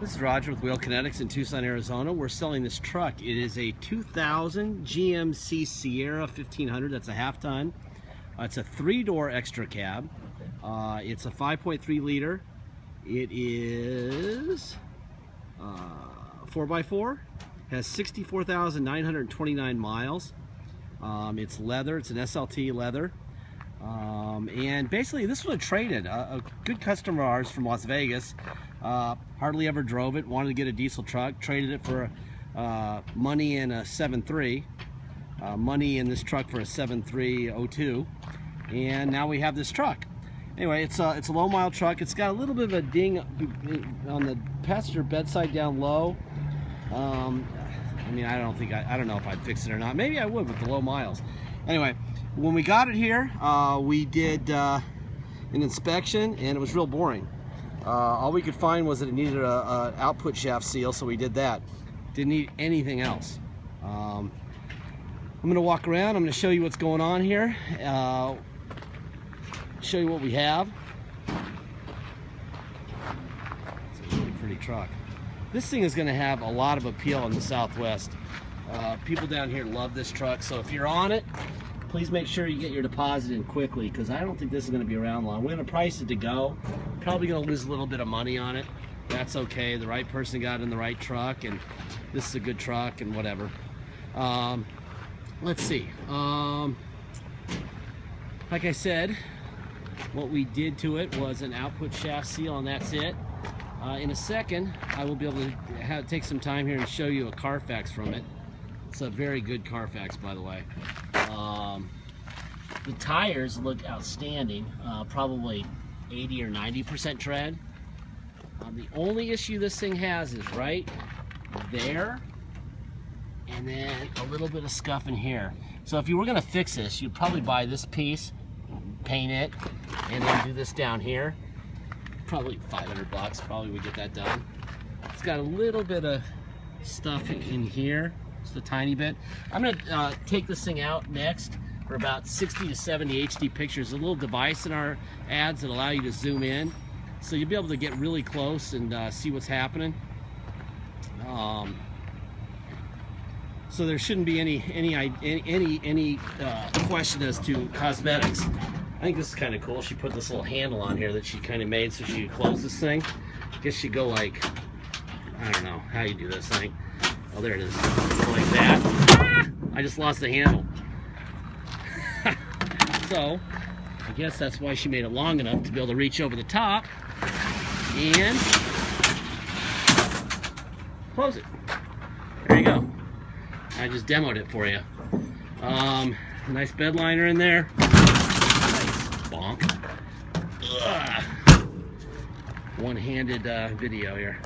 This is Roger with Wheel Kinetics in Tucson, Arizona. We're selling this truck. It is a 2000 GMC Sierra 1500. That's a half ton. It's a 3-door extra cab. It's a 5.3 liter. It is 4x4. Has 64,929 miles. It's leather. It's an SLT leather. And basically this was a trade-in. A good customer of ours from Las Vegas, hardly ever drove it, wanted to get a diesel truck, traded it for money in a 7.3, money in this truck for a 7.302, and now we have this truck. Anyway, it's a low mile truck. It's got a little bit of a ding on the passenger bedside down low. I mean, I don't know if I'd fix it or not. Maybe I would with the low miles. Anyway, when we got it here, we did an inspection, and it was real boring. All we could find was that it needed a output shaft seal, so we did that. Didn't need anything else. I'm going to walk around. I'm going to show you what's going on here. Show you what we have. It's a really pretty truck. This thing is going to have a lot of appeal in the Southwest. People down here love this truck, so if you're on it, please make sure you get your deposit in quickly, because I don't think this is going to be around long. We're going to price it to go. Probably going to lose a little bit of money on it. That's okay. The right person got in the right truck, and this is a good truck and whatever. Let's see. Like I said, what we did to it was an output shaft seal, and that's it. In a second, I will be able to take some time here and show you a Carfax from it. It's a very good Carfax, by the way. The tires look outstanding, probably 80 or 90% tread. The only issue this thing has is right there, and then a little bit of scuff in here. So if you were going to fix this, you'd probably buy this piece, paint it, and then do this down here. Probably 500 bucks, probably would get that done. It's got a little bit of stuff in here, just a tiny bit. I'm gonna take this thing out next for about 60 to 70 HD pictures. A little device in our ads that allow you to zoom in, so you'll be able to get really close and see what's happening. So there shouldn't be any question as to cosmetics. I think this is kind of cool. She put this little handle on here that she kind of made so she could close this thing. I guess you go like, I don't know how you do this thing. Oh, there it is. Go like that. I just lost the handle. So, I guess that's why she made it long enough to be able to reach over the top and close it. There you go. I just demoed it for you. Nice bed liner in there. Bonk. One-handed video here.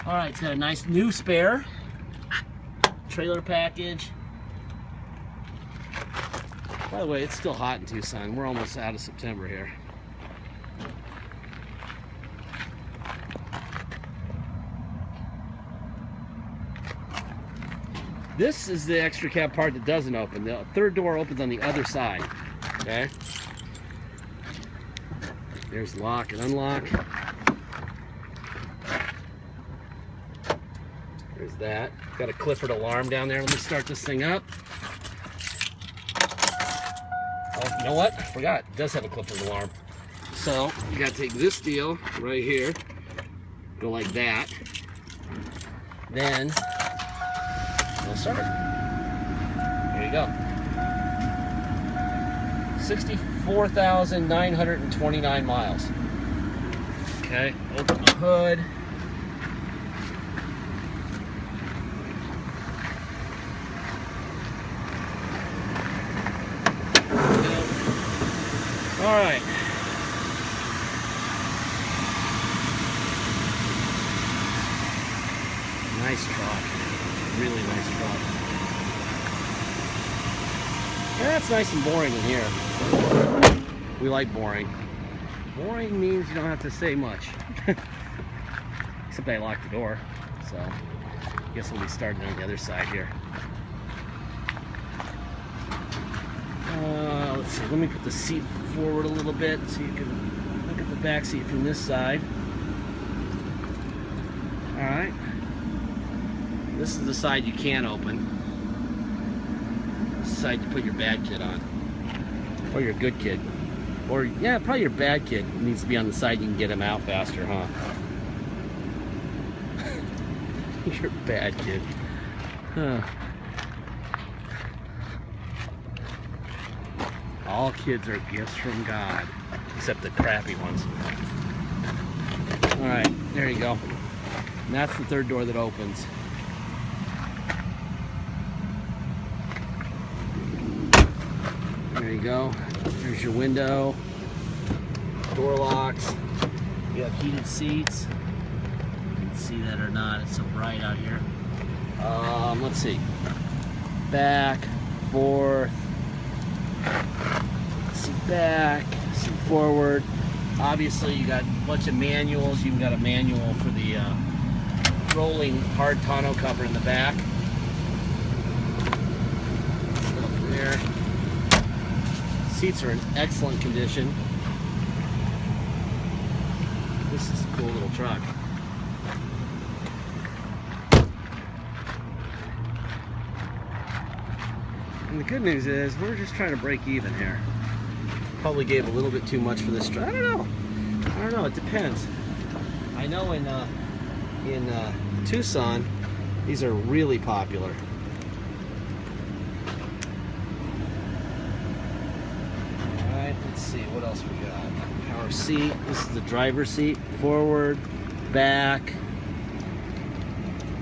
All right, it's got a nice new spare trailer package. By the way, it's still hot in Tucson. We're almost out of September here. This is the extra cab part that doesn't open. The third door opens on the other side. Okay. There's lock and unlock. There's that. Got a Clifford alarm down there. Let me start this thing up. Oh, you know what? I forgot. It does have a Clifford alarm. So you got to take this deal right here, go like that, then we'll start. There you go. 64,929 miles. Okay, open the hood. All right. Nice truck. Really nice truck. Yeah, it's nice and boring in here. We like boring. Boring means you don't have to say much. Except I locked the door. So I guess we'll be starting on the other side here. Let's see, let me put the seat forward a little bit so you can look at the back seat from this side. Alright. This is the side you can't open. This is the side you put your bad kid on. Or your good kid. Or, yeah, probably your bad kid needs to be on the side you can get him out faster, huh? Your bad kid. Huh. All kids are gifts from God, except the crappy ones. Alright, there you go. And that's the third door that opens. There you go. There's your window. Door locks. You have heated seats. You can see that or not. It's so bright out here. Let's see. Back, forth. Seat back, seat forward. Obviously, you got a bunch of manuals. You've got a manual for the rolling hard tonneau cover in the back. Go from there. Seats are in excellent condition. This is a cool little truck. And the good news is we're just trying to break even here. Probably gave a little bit too much for this truck. I don't know. It depends. I know in Tucson, these are really popular. All right, let's see what else we got. Power seat. This is the driver's seat. Forward, back,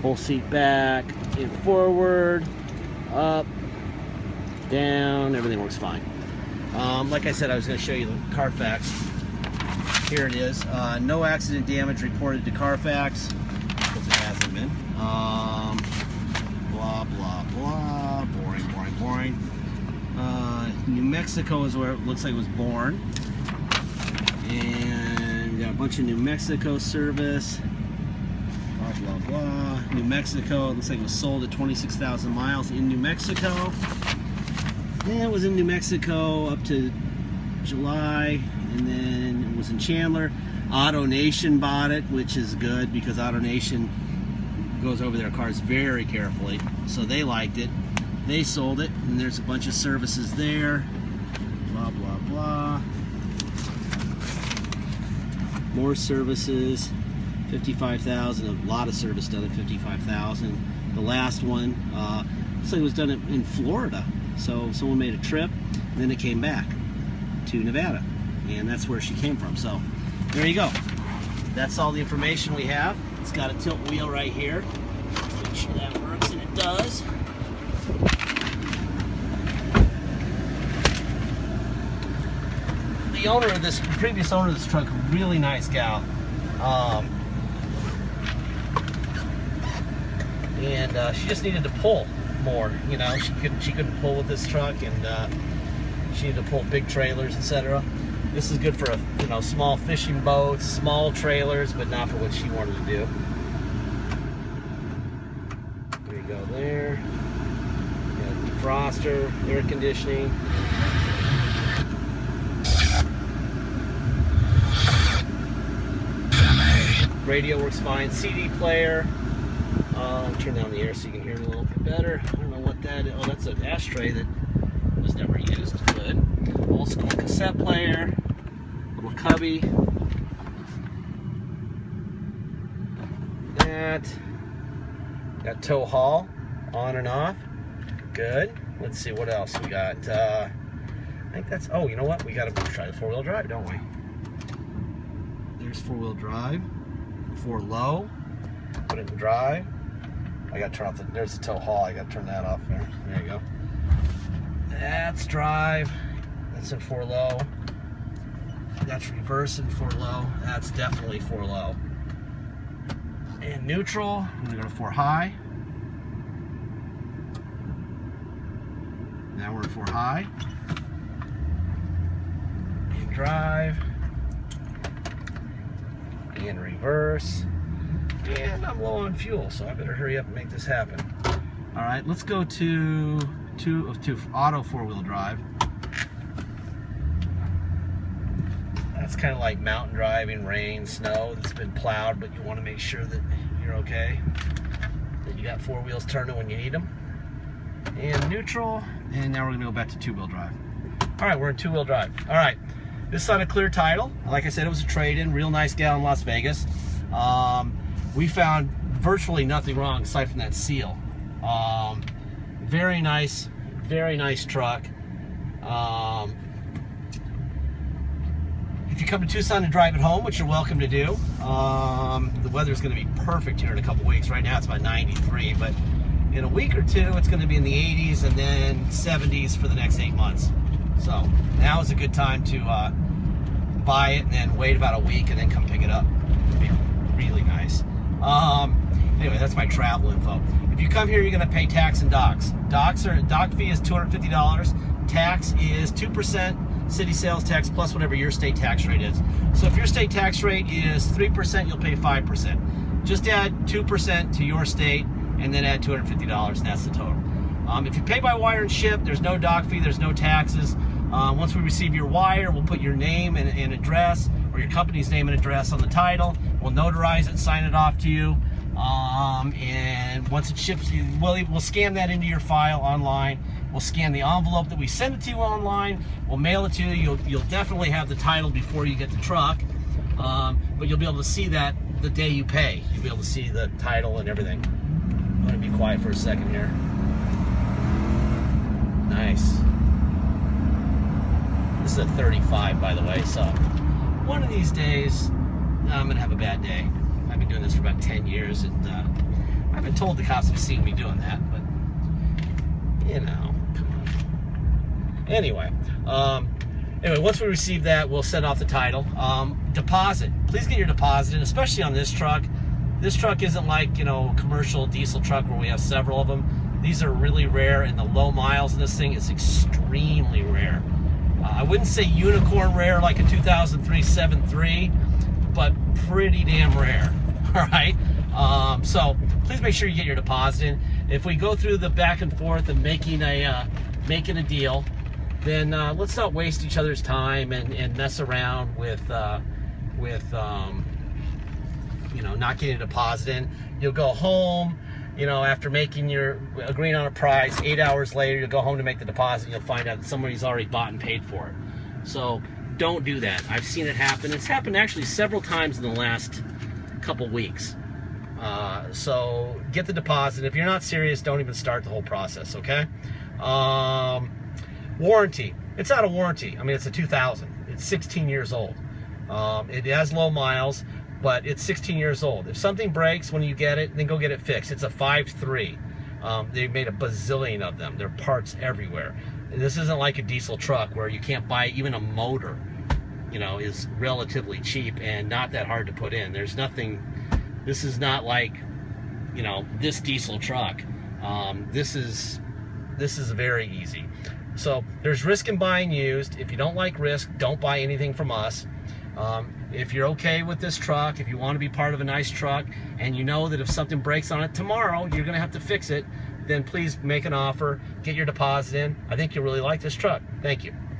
whole seat back, in forward, up, down. Everything works fine. Like I said, I was going to show you the Carfax. Here it is. No accident damage reported to Carfax, because it hasn't been. Blah, blah, blah. Boring, boring, boring. New Mexico is where it looks like it was born. And we got a bunch of New Mexico service. Blah, blah, blah. New Mexico, it looks like it was sold at 26,000 miles in New Mexico. Yeah, it was in New Mexico up to July, and then it was in Chandler. AutoNation bought it, which is good because AutoNation goes over their cars very carefully. So they liked it. They sold it, and there's a bunch of services there. Blah, blah, blah. More services. 55,000. A lot of service done at 55,000. The last one, looks like it was done in Florida. So someone made a trip, and then it came back to Nevada, and that's where she came from. So there you go. That's all the information we have. It's got a tilt wheel right here. Make sure that works, and it does. The owner of this, previous owner of this truck, really nice gal. And she just needed to pull more, you know. She couldn't pull with this truck, and she needed to pull big trailers, etc. This is good for small fishing boats, small trailers, but not for what she wanted to do. There you go. There. Got defroster, air conditioning. Radio works fine. CD player. Turn down the air so you can hear it a little bit better. I don't know what that is. Oh, that's an ashtray that was never used. Good. Old school cassette player. Little cubby. That. Got tow haul on and off. Good. Let's see what else we got. I think that's. Oh, you know what? We got to try the four-wheel drive, don't we? There's four-wheel drive. For low. Put it in drive. I got to turn off there's the tow haul. I got to turn that off there. There you go. That's drive. That's in 4 low. That's reverse in 4 low. That's definitely 4 low. And neutral, I'm going to go to 4 high. Now we're at 4 high. And drive. And reverse. And I'm low on fuel, so I better hurry up and make this happen. All right, let's go to auto 4-wheel drive. That's kind of like mountain driving, rain, snow that's been plowed, but you want to make sure that you're okay, that you got 4 wheels turning when you need them. And neutral, and now we're going to go back to 2-wheel drive. All right, we're in 2-wheel drive. All right, this is on a clear title. Like I said, it was a trade-in, real nice gal in Las Vegas. We found virtually nothing wrong aside from that seal. Very nice truck. If you come to Tucson to drive it home, which you're welcome to do, the weather's going to be perfect here in a couple weeks. Right now it's about 93, but in a week or two it's going to be in the 80s and then 70s for the next 8 months. So now is a good time to buy it and then wait about a week and then come pick it up. It'll be really nice. Anyway, that's my travel info. If you come here, you're going to pay tax and docks. Dock fee is $250. Tax is 2% city sales tax plus whatever your state tax rate is. So if your state tax rate is 3%, you'll pay 5%. Just add 2% to your state and then add $250, and that's the total. If you pay by wire and ship, there's no dock fee, there's no taxes. Once we receive your wire, we'll put your name and address, or your company's name and address on the title. We'll notarize it, sign it off to you. And once it ships, we'll scan that into your file online. We'll scan the envelope that we send it to you online. We'll mail it to you. You'll definitely have the title before you get the truck, but you'll be able to see that the day you pay. You'll be able to see the title and everything. I'm going to be quiet for a second here. Nice. This is a 35, by the way, so one of these days I'm going to have a bad day. I've been doing this for about 10 years, and I've been told the cops have seen me doing that, but, you know, come on. Anyway, once we receive that, we'll send off the title. Deposit. Please get your deposit in, especially on this truck. This truck isn't like, you know, a commercial diesel truck where we have several of them. These are really rare, and the low miles in this thing is extremely rare. I wouldn't say unicorn rare like a 2003 7.3, but pretty damn rare. All right, so please make sure you get your deposit in. If we go through the back and forth of making a deal, then let's not waste each other's time and mess around with you know, not getting a deposit in. You'll go home, you know, after agreeing on a price. 8 hours later, you'll go home to make the deposit, and you'll find out that somebody's already bought and paid for it. So don't do that. I've seen it happen. It's happened actually several times in the last couple weeks. So get the deposit. If you're not serious, don't even start the whole process, okay? Warranty. It's out of warranty. I mean, it's a 2000. It's 16 years old. It has low miles, but it's 16 years old. If something breaks when you get it, then go get it fixed. It's a 5.3. They made a bazillion of them. There are parts everywhere. This isn't like a diesel truck where you can't buy even a motor, you know, is relatively cheap and not that hard to put in. There's nothing, this is not like, you know, this diesel truck. This is very easy. So there's risk in buying used. If you don't like risk, don't buy anything from us. If you're okay with this truck, if you want to be part of a nice truck, and you know that if something breaks on it tomorrow, you're going to have to fix it, then please make an offer, get your deposit in. I think you'll really like this truck. Thank you.